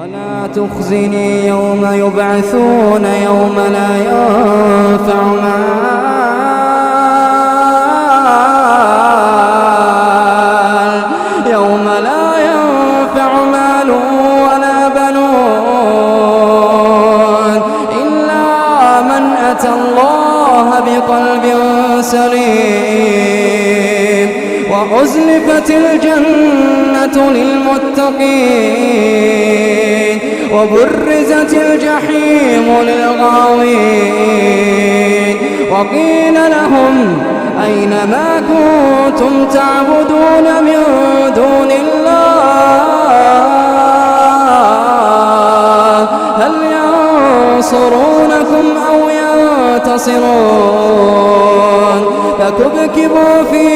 ولا تخزني يوم يبعثون يوم لا ينفع مال ولا بنون إلا من أتى الله بقلب سليم وأزلفت الجنة للمتقين وبرزت الجحيم للغاوين وقيل لهم أين ما كنتم تعبدون من دون الله هل ينصرونكم أو ينتصرون فكبكبوا فيها